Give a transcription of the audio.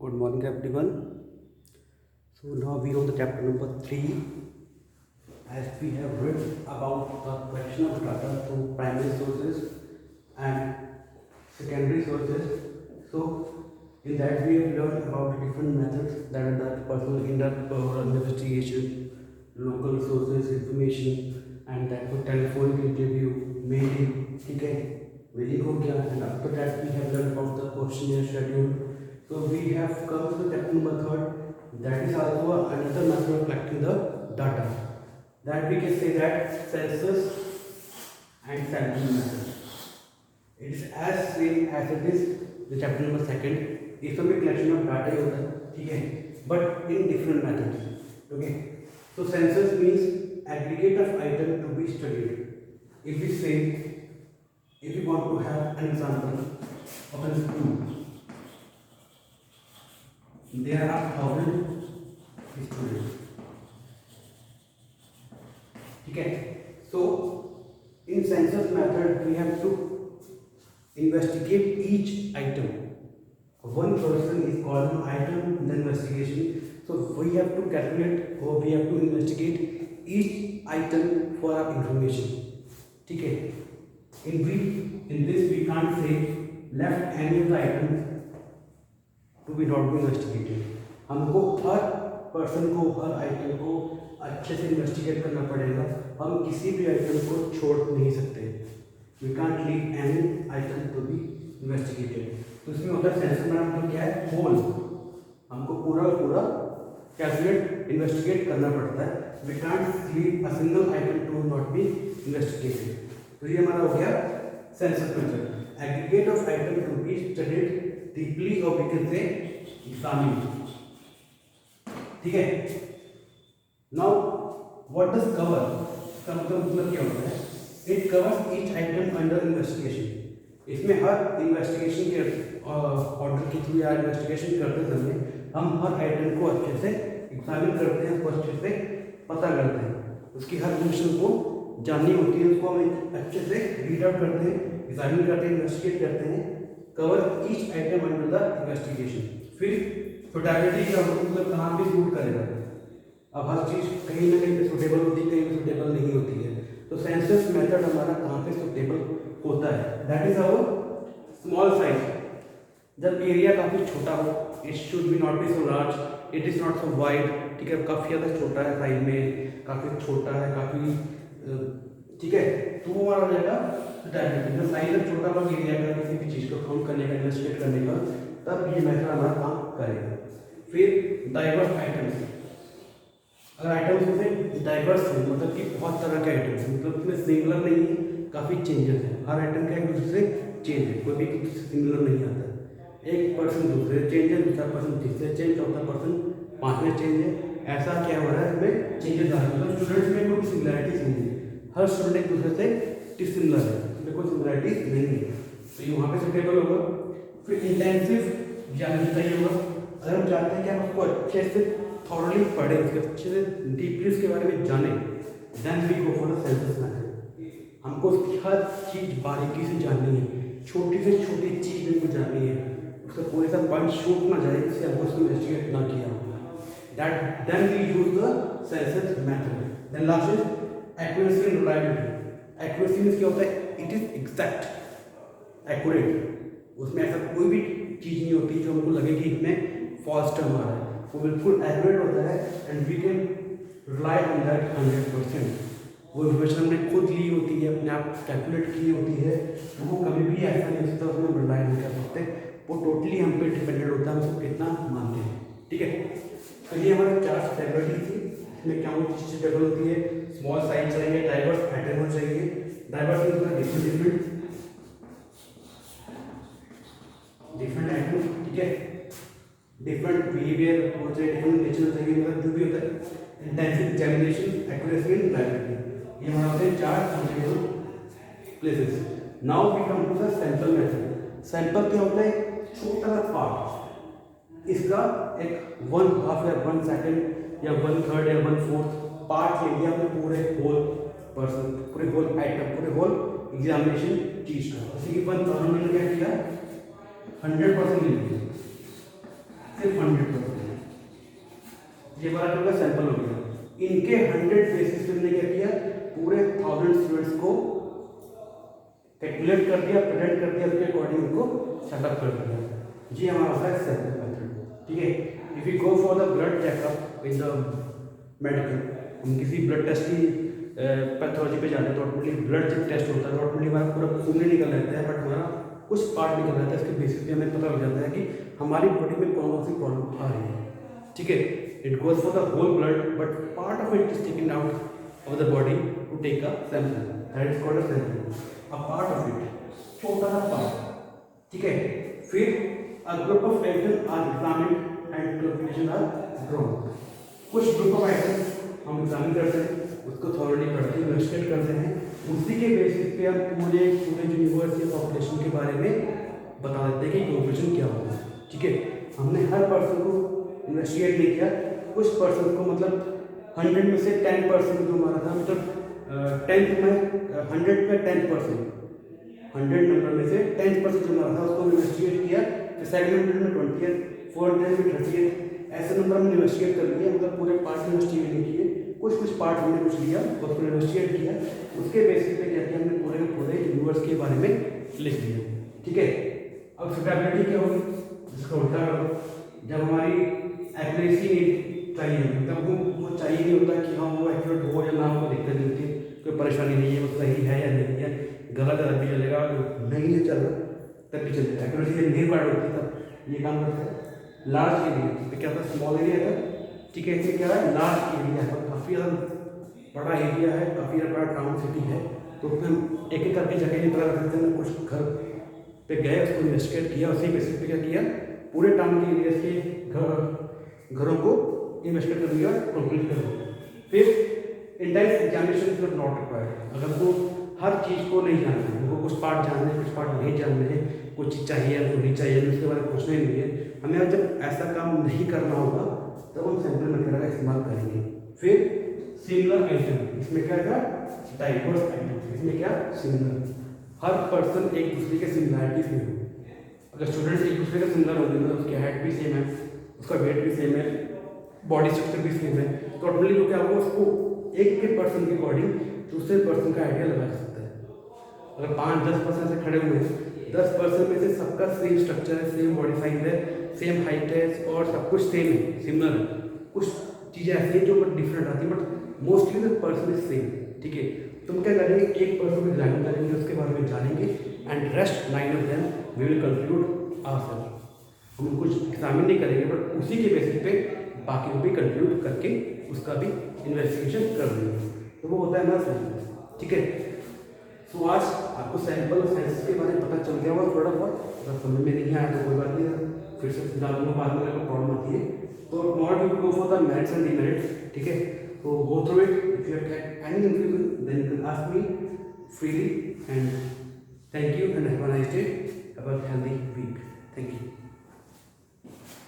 Good morning, everyone. So now we on the chapter number 3. As we have read about the collection of data through primary sources and secondary sources. So in that we have learned about different methods that are the personal in-depth investigation, local sources information, and that for telephonic interview, mailing, okay, mailing हो गया, and after that we have learned about the questionnaire schedule. So we have come to chapter number 3, that is also another method of collecting the data. That we can say that census and sampling method. It is as same as it is the chapter number 2. इसमें भी collection of data ही होता है, ठीक है, but in different methods. Okay. So census means aggregate of item to be studied. If we say, if we want to have an example of a school, there are 1,000 students. Okay, so in census method we have to investigate each item. One person is called an item in the investigation, so we have to calculate or we have to investigate each item for our information. Okay, in this we can't say left any of the items to be not be investigated. हमको हर person को हर item को अच्छे से investigate करना पड़ेगा. हम किसी भी आइटम को छोड़ नहीं सकते. We can't leave any item to be investigated. तो इसमें होता है सेंसस में मतलब क्या है, होल. हमको पूरा कैलकुलेट इन्वेस्टिगेट करना पड़ता है. We can't leave a single item to not be investigated. तो ये हमारा हो गया census method. Aggregate of item to be studied deeply और वी कैन से एग्जामिन. ठीक है. नाउ व्हाट डज कवर, इसका मतलब क्या होता है, it covers each item under investigation. इसमें हर इन्वेस्टिगेशन के ऑर्डर के थ्रू या इन्वेस्टिगेशन करते समय हम हर आइटम को अच्छे से एग्जामिन करते हैं, उसको अच्छे से पता करते हैं. उसकी हर फंक्शन को जाननी होती है, उसको हम अच्छे से रीड आउट करते हैं, एग्जामिन करते हैं, इन्वेस्टिगेट करते हैं. Cover each item under the investigation. फिर सुटेबिलिटी का मतलब कहाँ पे सूट करेगा. अब हर चीज़ कहीं ना कहीं पे सुटेबल होती है, कहीं पे सुटेबल नहीं होती है. तो सेंसस मेथड हमारा कहाँ पे सुटेबल होता है, that is our small size. जब एरिया काफ़ी छोटा हो, it should be not be so large, it is not so wide. ठीक है, काफ़ी ज़्यादा छोटा है साइज में, काफ़ी छोटा है, काफ़ी ठीक है, तो वो हमारा हो जाएगा सुटेबिलिटी. जब साइज जब छोटा होगा एरिया का, किसी भी चीज़ को काउंट करने का, इन्वेस्टिगेट करने का, तब ये मेथड हमारा काम करेगा. फिर डाइवर्स आइटम्स. अगर आइटम्स में डाइवर्स है मतलब कि बहुत तरह के आइटम्स हैं, मतलब इसमें सिमिलर नहीं है, काफ़ी चेंजेस हैं. हर आइटम का एक दूसरे से चेंज है, कोई भी सिमिलर नहीं आता. एक पर्सन दूसरे चेंज है, दूसरा पर्सन तीसरे चेंज, चौथा पर्सन पाँचवें चेंज है. ऐसा क्या हो रहा है, इसमें चेंजेस आ रहे हैं. मतलब स्टूडेंट्स में कोई सिमिलरिटीज नहीं है, हर स्टूडेंट एक दूसरे से डिसिमिलर है, इसमें कोई सिमिलरिटीज नहीं है. तो ये वहाँ पे सुटेबल होगा. फिर इंटेंसिव जानना चाहिए होगा. अगर हम चाहते हैं कि हम उसको अच्छे से थॉरली पढ़ें, उसके अच्छे से डीपली उसके बारे में जानें, then we go for the census method. हमको उसकी हर चीज़ बारीकी से जाननी है, छोटी से छोटी चीज़ हमको जाननी है, उसका पूरे सा पॉइंट छूट ना जाए, इससे हमको उसको इन्वेस्टिगेट ना किया होगा. That then we use the census method. Then last is accuracy and reliability. Accuracy means क्या होता है, इट इज एग्जैक्ट, एक्यूरेट. उसमें ऐसा कोई भी चीज़ नहीं होती जो हमको लगे कि इसमें फॉल्स टर्म आ रहा है. वो बिल्कुल एक्यूरेट होता है and we can rely on that 100%. वो इन्फॉर्मेशन हमने खुद ली होती है, अपने आप कैलकुलेट की होती है, वो कभी भी ऐसा नहीं होता, उसमें हम रिलाई नहीं कर सकते. वो टोटली हम पे डिपेंडेंट होता है, हम उसको कितना मानते हैं. ठीक है. तो ये हमारे 4 स्टेबिलिटी थी. इसमें क्या चीज़ स्टेबल होती है, स्मॉल साइज चाहिए, डाइवर्स पैटर्न होना चाहिए. डाइवर्स डिफरेंट डिफरेंट आइटम, ठीक है, डिफरेंट बिहेवियर होना चाहिए, डिफरेंट नेचर चाहिए, मतलब जो भी होता है. Intensive examination, accuracy and reliability, ये हमारा होते हैं 4 suitable places. Now we come to the sample method. Sample क्या होता है, छोटा सा पार्ट. इसका एक 1/2 या 1 सेकेंड या 1/3 या 1/4 पार्ट ले लिया हमने पूरे होल पर्सन, पूरे होल आइटम, पूरे होल एग्जामिनेशन चीज का. जैसे कि 1,000 मैंने क्या किया, 100% ले लिया. सिर्फ 100%। ये हमारा टोटल सैंपल हो गया। इनके 100 बेसिस पे हमने क्या किया, पूरे 1000 स्टूडेंट्स को कैलकुलेट कर दिया, प्रेजेंट कर दिया, उसके अकॉर्डिंग उनको सेटअप कर दिया। ये हमारा होता है सैंपल मेथड, ठीक है। If you go for the blood checkup in the medical, हम किसी ब्लड टेस्ट की पैथोलॉजी पे जाते हैं तो ऑटोमेटिकली ब्लड जब टेस्ट होता है तो ऑटोमेटिकली हमारा पूरा खून नहीं निकल रहता है, बट हमारा कुछ पार्ट निकल रहता है। इसके बेसिस पे हमें पता लग जाता है कि हमारी बॉडी में कौन कौन सी प्रॉब्लम आ रही है, ठीक है। It goes for the whole blood, but part of it is taken out of the body to take a sample, that is called a sample, a part of it, छोटा सा part, ठीक है। फिर a group of item are examined and classification are drawn. कुछ group of item हम examine करते हैं, उसको थॉरली पढ़ते हैं, इन्वेस्टिगेट करते हैं, उसी के बेसिस पे हम पूरे यूनिवर्स या पॉपुलेशन के बारे में बता देते हैं कि कंक्लूजन क्या होगा, ठीक है। हमने हर पर्सन को इन्वेस्टिगेट नहीं किया, कुछ पर्सन को मतलब 100 में से 10% जो हमारा था, मतलब 10th में 100 में 10%, 100 नंबर में से 10% जो हमारा था उसको इन्वेस्टिगेट किया। फिर सेकंड में 20, 400 में 30, ऐसे नंबर हमने इन्वेस्टिगेट कर लिए, मतलब पूरे पार्ट इन्वेस्टिगेट नहीं किए, कुछ पार्ट हमने कुछ लिया, उसको इन्वेस्टिगेट किया, उसके बेसिस पे क्या किया हमने पूरे के पूरे यूनिवर्स के बारे में लिख दिया, ठीक है। अब फिजिबिलिटी क्या होगी, जिसका उल्टा करो, जब हमारी एक्यूरेसी नहीं चाहिए, मतलब वो चाहिए नहीं होता कि हाँ वो एक्यूरेट हो या ना हो, दिक्कत नहीं होती, कोई परेशानी नहीं है, वो सही है या नहीं है, गलत है भी चलेगा, नहीं है चल रहा तब भी चलेगा। एक्यूरेसी जब नहीं बढ़ होती तब ये काम करता है। लार्ज एरिया पे क्या था, स्मॉल एरिया था, ठीक है। इसमें क्या है, लार्ज एरिया है, काफ़ी ज़्यादा बड़ा एरिया है, काफ़ी ज़्यादा बड़ा टाउन सिटी है, तो उसमें हम एक एक करके जगह नहीं पता कर सकते हैं। कुछ घर पे गए, उसको इन्वेस्टिगेट किया, उसी बेसिस पे क्या किया, पूरे टाउन के एरिया के घरों को इन्वेस्टिगेट कर लिया, कंप्लीट कर दिया। फिर intense examination is not required, अगर वो हर चीज़ को नहीं जानते हैं, उनको कुछ पार्ट जानने हैं, कुछ पार्ट नहीं जानने हैं, कुछ चीज़ चाहिए या नहीं चाहिए, उसके बारे में पूछना ही नहीं है हमें। जब ऐसा काम नहीं करना होगा तब हम सैंपल मेथड का इस्तेमाल करेंगे। फिर सिमिलर आइटम, इसमें क्या था, डाइवर्स आइटम, इसमें क्या सिमिलर, हर पर्सन एक दूसरे के सिमिलैरिटीज में हो। अगर स्टूडेंट्स एक दूसरे का सिमिलर होंगे, मतलब उसकी हाइट भी सेम है, उसका वेट भी सेम है, बॉडी स्ट्रक्चर भी सेम है, तो ऑटोमेटिकली क्या होगा, उसको एक के पर्सन के अकॉर्डिंग दूसरे पर्सन का आइडिया लगा सकता है। अगर 5-10% से खड़े हुए हैं, 10% में से सबका सेम स्ट्रक्चर है, सेम बॉडी साइज है, सेम हाइट है और सब कुछ सेम है, सिमिलर है। कुछ चीज़ें ऐसी हैं जो बट डिफरेंट आती है, but mostly the person is same, ठीक है। तुम क्या करेंगे, एक पर्सन को एग्जामिन करेंगे, उसके बारे में जानेंगे, and rest 9 of them we will conclude ourselves. हम कुछ एग्जामिन नहीं करेंगे, बट उसी के बेसिस पे बाकी को भी कंक्लूड करके उसका भी इन्वेस्टिगेशन कर देंगे, तो वो होता है हमारा सैंपल, ठीक है। तो आज आपको सैंपल और सेंस के बारे में पता चल गया होगा थोड़ा बहुत, अगर समझ में नहीं आया तो कोई बात नहीं, फिर से समझा दूंगा, बाद में अगर प्रॉब्लम आती है तो not you go for the merits and demerits, ठीक है। तो go through it, if you have any confusion then you can ask me freely, and thank you and have a nice day, have a healthy week, thank you.